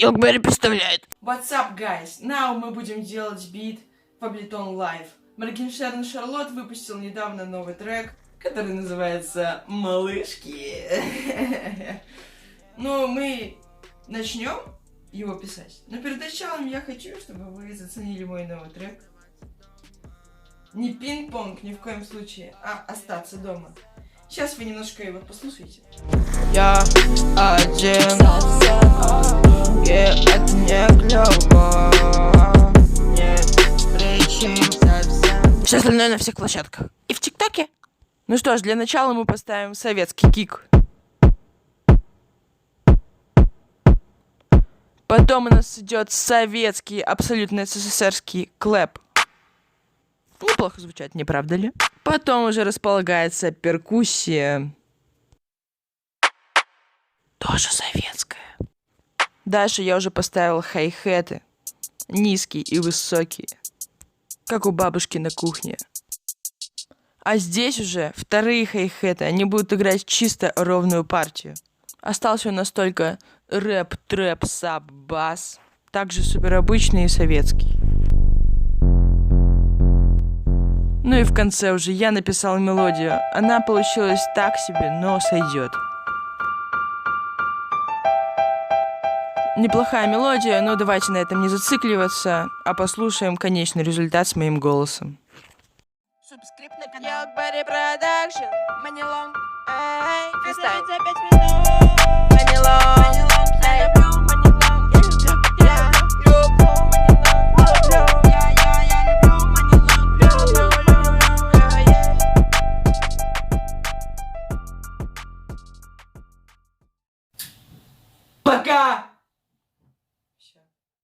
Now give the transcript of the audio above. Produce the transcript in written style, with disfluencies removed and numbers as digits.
Илкберри представляет. What's up, guys? Now мы будем делать бит в Ableton Live. Моргенштерн Шарлот выпустил недавно новый трек, который называется «Малышки». Ну, мы начнем его писать. Но перед началом я хочу, чтобы вы заценили мой новый трек. Не пинг-понг ни в коем случае, а остаться дома. Сейчас вы немножко его послушайте. Я один, это не клёво. Нет причин совсем. Все остальное на всех площадках. И в ТикТоке. Ну что ж, для начала мы поставим советский кик. Потом у нас идет советский, абсолютно СССРский клэп. Неплохо звучат, не правда ли? Потом уже располагается перкуссия. Тоже советская. Дальше я уже поставил хай-хеты. Низкие и высокие. Как у бабушки на кухне. А здесь уже вторые хай-хеты. Они будут играть чисто ровную партию. Остался у нас только рэп, трэп, саб, бас. Также супер обычный и советский. Ну и в конце уже я написал мелодию. Она получилась так себе, но сойдет. Неплохая мелодия, но давайте на этом не зацикливаться, а послушаем конечный результат с моим голосом. Субскрипт на канал Илкберри Продакшн. Манилонг, эй, фристайл. За 5 минут. Манилонг, эй, я люблю Манилонг. Я люблю Манилонг. Я люблю Манилонг. Пока!